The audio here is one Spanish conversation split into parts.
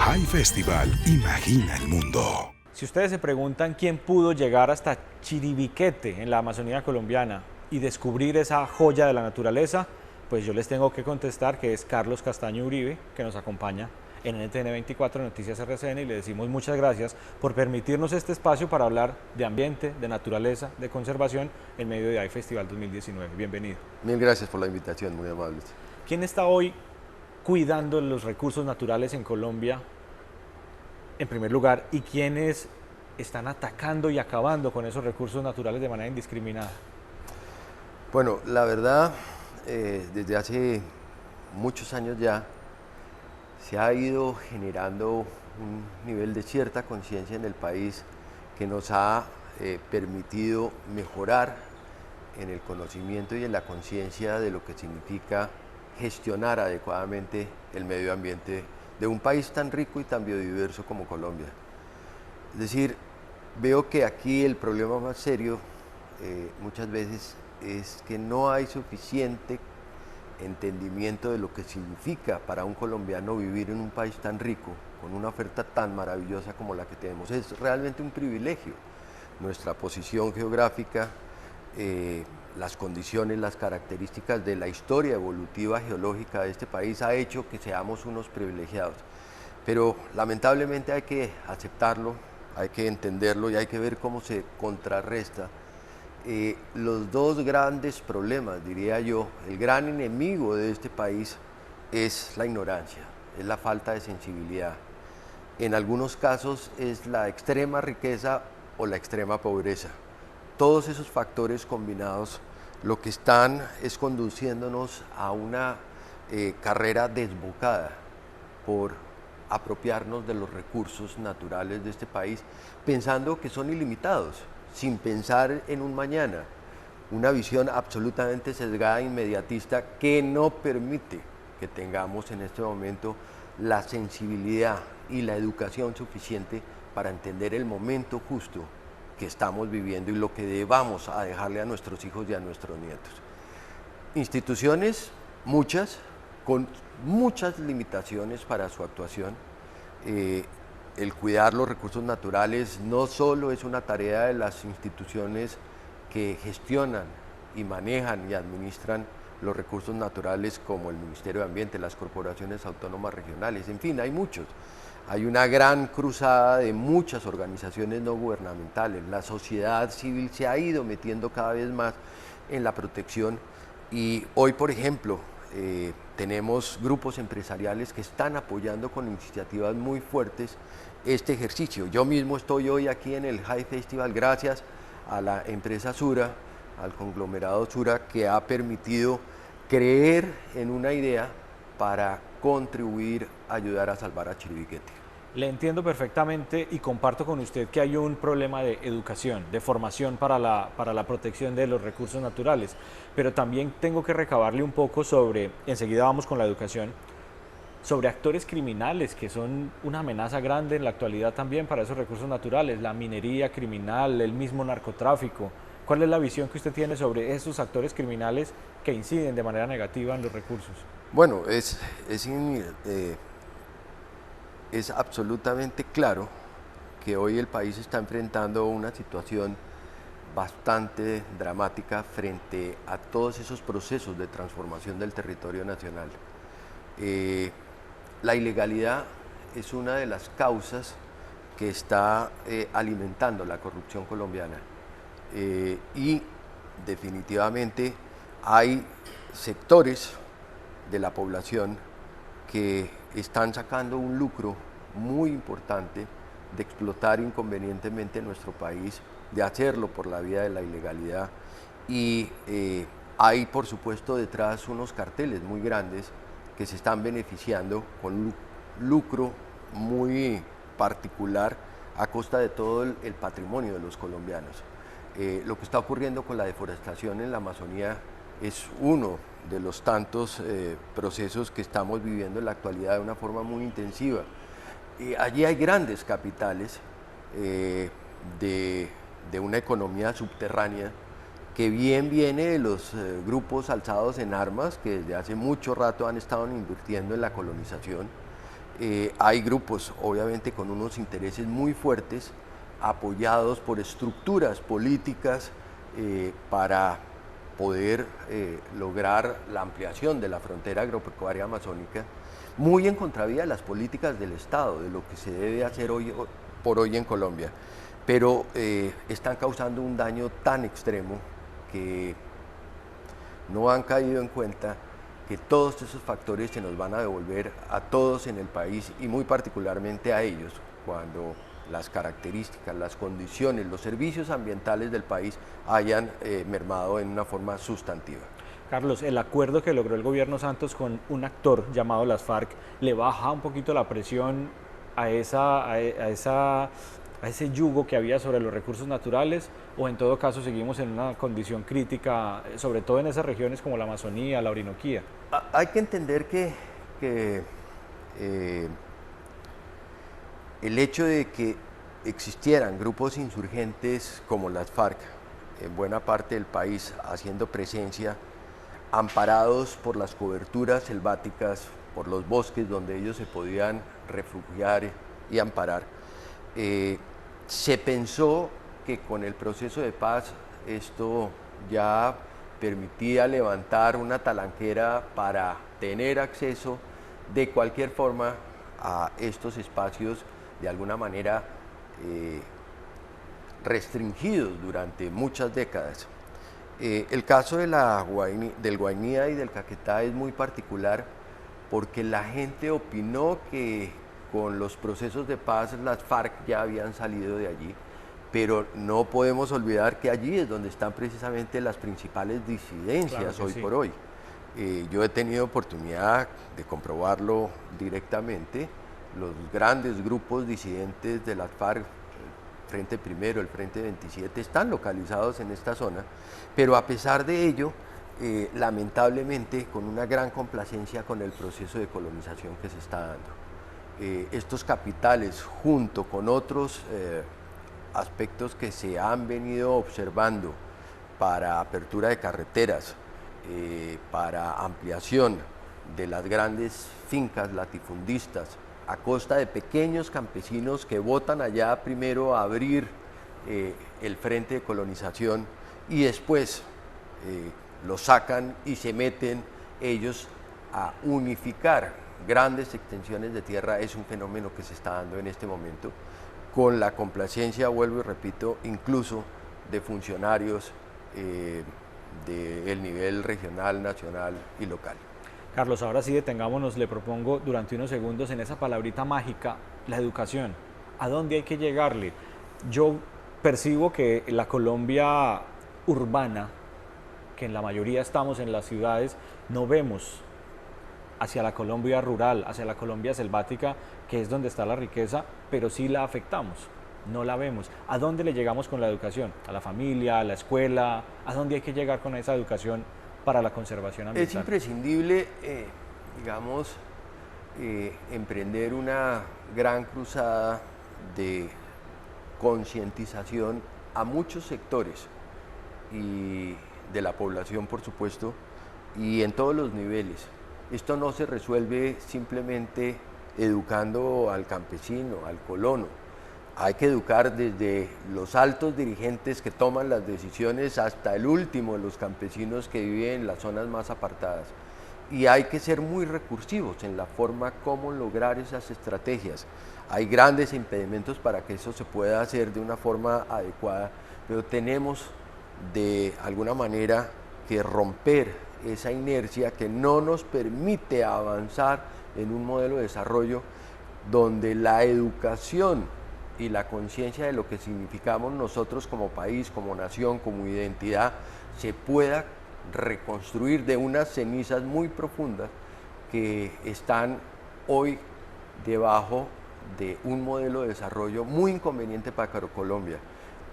High Festival Imagina el Mundo. Si ustedes se preguntan quién pudo llegar hasta Chiribiquete en la Amazonía colombiana y descubrir esa joya de la naturaleza, pues yo les tengo que contestar que es Carlos Castaño Uribe, que nos acompaña en NTN 24 Noticias RCN, y le decimos muchas gracias por permitirnos este espacio para hablar de ambiente, de naturaleza, de conservación en medio de High Festival 2019. Bienvenido. Mil gracias por la invitación, muy amable. ¿Quién está hoy cuidando los recursos naturales en Colombia, en primer lugar, y quiénes están atacando y acabando con esos recursos naturales de manera indiscriminada? Bueno, la verdad, desde hace muchos años ya se ha ido generando un nivel de cierta conciencia en el país que nos ha permitido mejorar en el conocimiento y en la conciencia de lo que significa gestionar adecuadamente el medio ambiente de un país tan rico y tan biodiverso como Colombia. Es decir, veo que aquí el problema más serio muchas veces es que no hay suficiente entendimiento de lo que significa para un colombiano vivir en un país tan rico, con una oferta tan maravillosa como la que tenemos. Es realmente un privilegio. Nuestra posición geográfica, las condiciones, las características de la historia evolutiva geológica de este país ha hecho que seamos unos privilegiados. Pero lamentablemente hay que aceptarlo, hay que entenderlo y hay que ver cómo se contrarresta los dos grandes problemas, diría yo. El gran enemigo de este país es la ignorancia, es la falta de sensibilidad. En algunos casos es la extrema riqueza o la extrema pobreza. Todos esos factores combinados lo que están es conduciéndonos a una carrera desbocada por apropiarnos de los recursos naturales de este país, pensando que son ilimitados, sin pensar en un mañana, una visión absolutamente sesgada e inmediatista que no permite que tengamos en este momento la sensibilidad y la educación suficiente para entender el momento justo que estamos viviendo y lo que debamos a dejarle a nuestros hijos y a nuestros nietos. Instituciones, muchas, con muchas limitaciones para su actuación. El cuidar los recursos naturales no solo es una tarea de las instituciones que gestionan y manejan y administran los recursos naturales, como el Ministerio de Ambiente, las corporaciones autónomas regionales, en fin, hay muchos. Hay una gran cruzada de muchas organizaciones no gubernamentales. La sociedad civil se ha ido metiendo cada vez más en la protección y hoy, por ejemplo, tenemos grupos empresariales que están apoyando con iniciativas muy fuertes este ejercicio. Yo mismo estoy hoy aquí en el High Festival gracias a la empresa Sura, al conglomerado Sura, que ha permitido creer en una idea para contribuir a ayudar a salvar a Chiribiquete. Le entiendo perfectamente y comparto con usted que hay un problema de educación, de formación para la protección de los recursos naturales, pero también tengo que recabarle un poco sobre, enseguida vamos con la educación, sobre actores criminales que son una amenaza grande en la actualidad también para esos recursos naturales, la minería criminal, el mismo narcotráfico. ¿Cuál es la visión que usted tiene sobre esos actores criminales que inciden de manera negativa en los recursos? Bueno, es absolutamente claro que hoy el país está enfrentando una situación bastante dramática frente a todos esos procesos de transformación del territorio nacional. La ilegalidad es una de las causas que está alimentando la corrupción colombiana y definitivamente hay sectores de la población que están sacando un lucro muy importante de explotar inconvenientemente nuestro país, de hacerlo por la vía de la ilegalidad y hay por supuesto detrás unos carteles muy grandes que se están beneficiando con lucro muy particular a costa de todo el patrimonio de los colombianos. Lo que está ocurriendo con la deforestación en la Amazonía es uno de los tantos procesos que estamos viviendo en la actualidad de una forma muy intensiva. Allí hay grandes capitales de una economía subterránea que bien viene de los grupos alzados en armas que desde hace mucho rato han estado invirtiendo en la colonización Hay grupos, obviamente, con unos intereses muy fuertes, apoyados por estructuras políticas para poder lograr la ampliación de la frontera agropecuaria amazónica, muy en contravía de las políticas del Estado, de lo que se debe hacer hoy por hoy en Colombia, pero están causando un daño tan extremo que no han caído en cuenta que todos esos factores se nos van a devolver a todos en el país y muy particularmente a ellos, cuando las características, las condiciones, los servicios ambientales del país hayan mermado en una forma sustantiva. Carlos, el acuerdo que logró el gobierno Santos con un actor llamado las FARC le baja un poquito la presión a ese yugo que había sobre los recursos naturales, o en todo caso seguimos en una condición crítica, sobre todo en esas regiones como la Amazonía, la Orinoquía. Hay que entender que el hecho de que existieran grupos insurgentes como las FARC en buena parte del país haciendo presencia, amparados por las coberturas selváticas, por los bosques donde ellos se podían refugiar y amparar, se pensó que con el proceso de paz esto ya permitía levantar una talanquera para tener acceso de cualquier forma a estos espacios de alguna manera restringidos durante muchas décadas. El caso de del Guainía y del Caquetá es muy particular porque la gente opinó que con los procesos de paz las FARC ya habían salido de allí, pero no podemos olvidar que allí es donde están precisamente las principales disidencias hoy por hoy. Yo he tenido oportunidad de comprobarlo directamente. Los grandes grupos disidentes de las FARC, el Frente Primero, el Frente 27, están localizados en esta zona, pero a pesar de ello, lamentablemente, con una gran complacencia con el proceso de colonización que se está dando. Estos capitales, junto con otros aspectos que se han venido observando para apertura de carreteras, para ampliación de las grandes fincas latifundistas, a costa de pequeños campesinos que votan allá primero a abrir el frente de colonización y después lo sacan y se meten ellos a unificar grandes extensiones de tierra. Es un fenómeno que se está dando en este momento, con la complacencia, vuelvo y repito, incluso de funcionarios del nivel regional, nacional y local. Carlos, ahora sí detengámonos, le propongo durante unos segundos en esa palabrita mágica, la educación. ¿A dónde hay que llegarle? Yo percibo que la Colombia urbana, que en la mayoría estamos en las ciudades, no vemos hacia la Colombia rural, hacia la Colombia selvática, que es donde está la riqueza, pero sí la afectamos, no la vemos. ¿A dónde le llegamos con la educación? ¿A la familia, a la escuela? ¿A dónde hay que llegar con esa educación para la conservación ambiental? Es imprescindible, emprender una gran cruzada de concientización a muchos sectores y de la población, por supuesto, y en todos los niveles. Esto no se resuelve simplemente educando al campesino, al colono. Hay que educar desde los altos dirigentes que toman las decisiones hasta el último de los campesinos que viven en las zonas más apartadas. Y hay que ser muy recursivos en la forma como lograr esas estrategias. Hay grandes impedimentos para que eso se pueda hacer de una forma adecuada, pero tenemos de alguna manera que romper esa inercia que no nos permite avanzar en un modelo de desarrollo donde la educación y la conciencia de lo que significamos nosotros como país, como nación, como identidad, se pueda reconstruir de unas cenizas muy profundas que están hoy debajo de un modelo de desarrollo muy inconveniente para Colombia,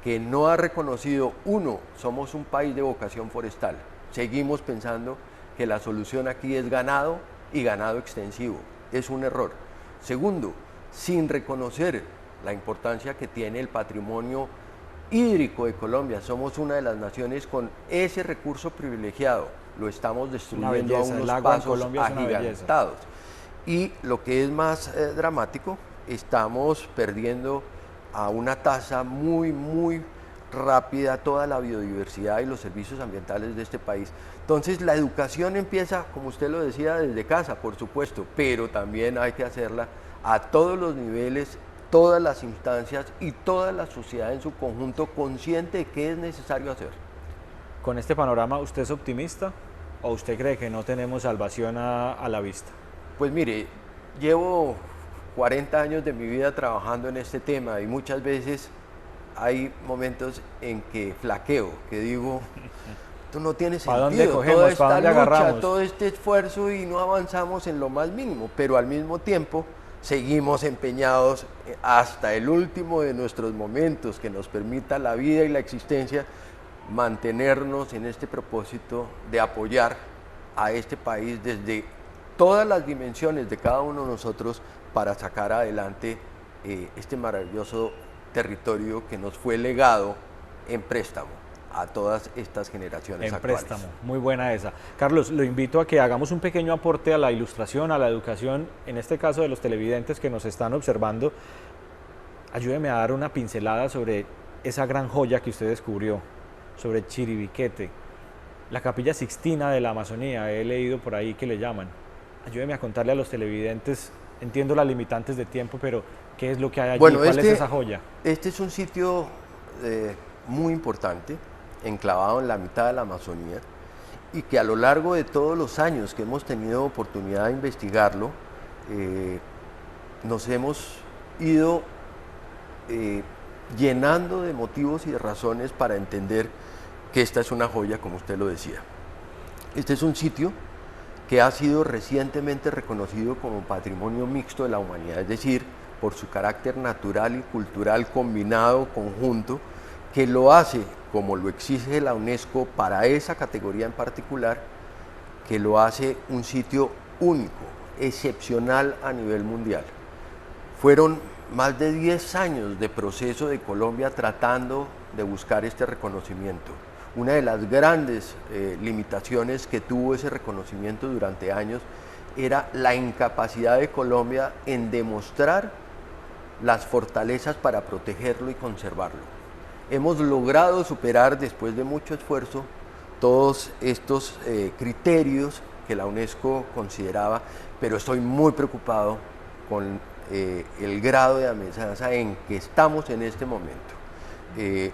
que no ha reconocido, uno, somos un país de vocación forestal, seguimos pensando que la solución aquí es ganado y ganado extensivo, es un error. Segundo, sin reconocer la importancia que tiene el patrimonio hídrico de Colombia, somos una de las naciones con ese recurso privilegiado, lo estamos destruyendo a unos pasos agigantados. Y lo que es más dramático, estamos perdiendo a una tasa muy rápida toda la biodiversidad y los servicios ambientales de este país. Entonces la educación empieza, como usted lo decía, desde casa, por supuesto, pero también hay que hacerla a todos los niveles, todas las instancias y toda la sociedad en su conjunto consciente de qué es necesario hacer. Con este panorama, ¿usted es optimista o usted cree que no tenemos salvación a la vista? Pues mire, llevo 40 años de mi vida trabajando en este tema y muchas veces hay momentos en que flaqueo, que digo, esto no tiene sentido, toda esta lucha, todo este esfuerzo y no avanzamos en lo más mínimo, pero al mismo tiempo seguimos empeñados hasta el último de nuestros momentos que nos permita la vida y la existencia, mantenernos en este propósito de apoyar a este país desde todas las dimensiones de cada uno de nosotros para sacar adelante este maravilloso territorio que nos fue legado en préstamo a todas estas generaciones actuales. En préstamo, muy buena esa. Carlos, lo invito a que hagamos un pequeño aporte a la ilustración, a la educación, en este caso de los televidentes que nos están observando. Ayúdeme a dar una pincelada sobre esa gran joya que usted descubrió, sobre Chiribiquete, la Capilla Sixtina de la Amazonía, he leído por ahí que le llaman. Ayúdeme a contarle a los televidentes, entiendo las limitantes de tiempo, pero ¿qué es lo que hay allí? Bueno, ¿Cuál es esa joya? Este es un sitio muy importante, enclavado en la mitad de la Amazonía, y que a lo largo de todos los años que hemos tenido oportunidad de investigarlo, nos hemos ido llenando de motivos y de razones para entender que esta es una joya, como usted lo decía. Este es un sitio que ha sido recientemente reconocido como Patrimonio Mixto de la Humanidad, es decir, por su carácter natural y cultural combinado, conjunto, que lo hace, como lo exige la UNESCO para esa categoría en particular, que lo hace un sitio único, excepcional a nivel mundial. Fueron más de 10 años de proceso de Colombia tratando de buscar este reconocimiento. Una de las grandes limitaciones que tuvo ese reconocimiento durante años era la incapacidad de Colombia en demostrar las fortalezas para protegerlo y conservarlo. Hemos logrado superar, después de mucho esfuerzo, todos estos criterios que la UNESCO consideraba, pero estoy muy preocupado con el grado de amenaza en que estamos en este momento.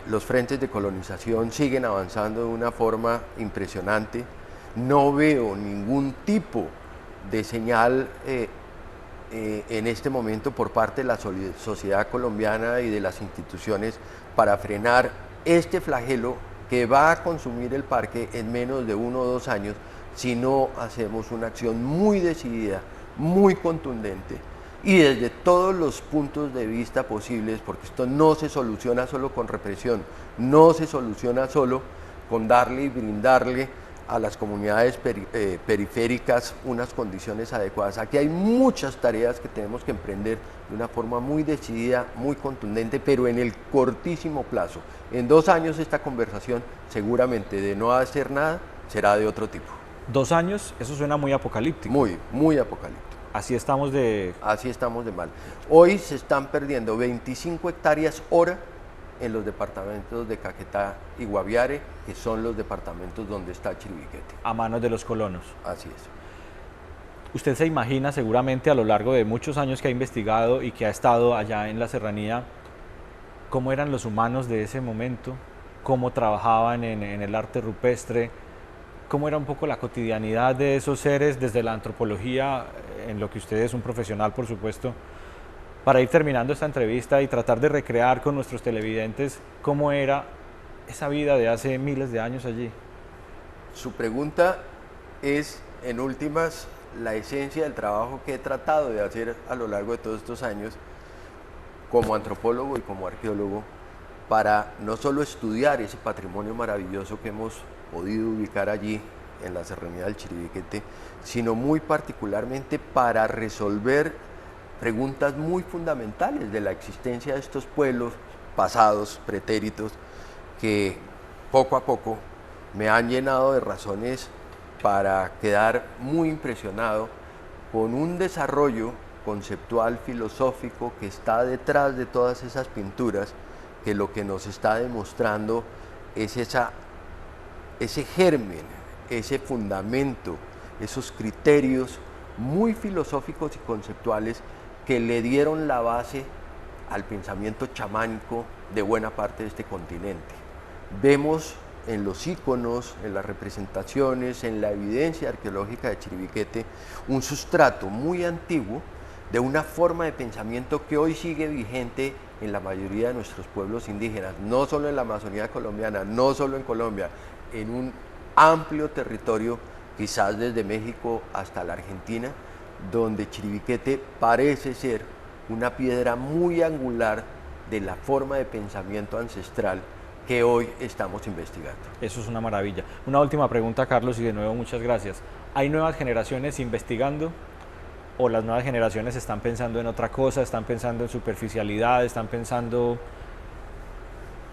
Los frentes de colonización siguen avanzando de una forma impresionante. No veo ningún tipo de señal en este momento por parte de la sociedad colombiana y de las instituciones para frenar este flagelo que va a consumir el parque en menos de 1 o 2 años si no hacemos una acción muy decidida, muy contundente y desde todos los puntos de vista posibles, porque esto no se soluciona solo con represión, no se soluciona solo con darle y brindarle a las comunidades periféricas unas condiciones adecuadas. Aquí hay muchas tareas que tenemos que emprender de una forma muy decidida, muy contundente, pero en el cortísimo plazo. En 2 años esta conversación seguramente de no hacer nada será de otro tipo. 2 años, eso suena muy apocalíptico. Muy apocalíptico. Así estamos de mal. Hoy se están perdiendo 25 hectáreas hora en los departamentos de Caquetá y Guaviare, que son los departamentos donde está Chiribiquete. A manos de los colonos. Así es. Usted se imagina seguramente a lo largo de muchos años que ha investigado y que ha estado allá en la serranía, cómo eran los humanos de ese momento, cómo trabajaban en el arte rupestre, cómo era un poco la cotidianidad de esos seres desde la antropología, en lo que usted es un profesional, por supuesto, para ir terminando esta entrevista y tratar de recrear con nuestros televidentes cómo era esa vida de hace miles de años allí. Su pregunta es, en últimas, la esencia del trabajo que he tratado de hacer a lo largo de todos estos años como antropólogo y como arqueólogo, para no solo estudiar ese patrimonio maravilloso que hemos podido ubicar allí en la serranía del Chiribiquete, sino muy particularmente para resolver preguntas muy fundamentales de la existencia de estos pueblos pasados, pretéritos, que poco a poco me han llenado de razones para quedar muy impresionado con un desarrollo conceptual, filosófico, que está detrás de todas esas pinturas, que lo que nos está demostrando es ese germen, ese fundamento, esos criterios muy filosóficos y conceptuales que le dieron la base al pensamiento chamánico de buena parte de este continente. Vemos en los íconos, en las representaciones, en la evidencia arqueológica de Chiribiquete, un sustrato muy antiguo de una forma de pensamiento que hoy sigue vigente en la mayoría de nuestros pueblos indígenas, no solo en la Amazonía colombiana, no solo en Colombia, en un amplio territorio, quizás desde México hasta la Argentina, donde Chiribiquete parece ser una piedra muy angular de la forma de pensamiento ancestral que hoy estamos investigando. Eso es una maravilla. Una última pregunta, Carlos, y de nuevo muchas gracias. ¿Hay nuevas generaciones investigando o las nuevas generaciones están pensando en otra cosa, están pensando en superficialidad, están pensando,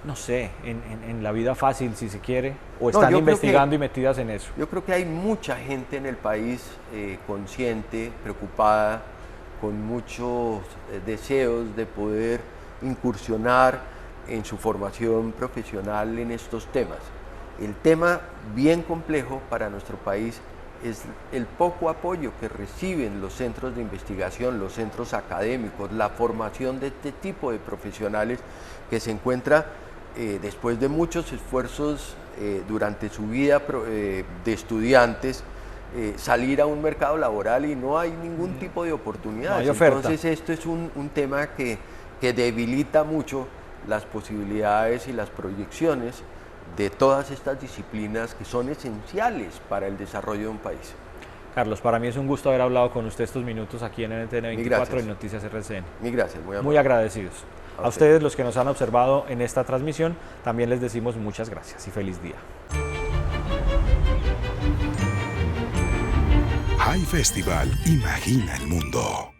no sé, en la vida fácil, si se quiere, o están investigando y metidas en eso? Yo creo que hay mucha gente en el país consciente, preocupada, con muchos deseos de poder incursionar en su formación profesional en estos temas. El tema bien complejo para nuestro país es el poco apoyo que reciben los centros de investigación, los centros académicos, la formación de este tipo de profesionales que se encuentra después de muchos esfuerzos durante su vida de estudiantes, salir a un mercado laboral y no hay ningún tipo de oportunidades. No hay oferta. Entonces esto es un tema que debilita mucho las posibilidades y las proyecciones de todas estas disciplinas que son esenciales para el desarrollo de un país. Carlos, para mí es un gusto haber hablado con usted estos minutos aquí en NTN 24 y Noticias RCN. Mil gracias, muy agradecidos. A ustedes, los que nos han observado en esta transmisión, también les decimos muchas gracias y feliz día. High Festival Imagina el Mundo.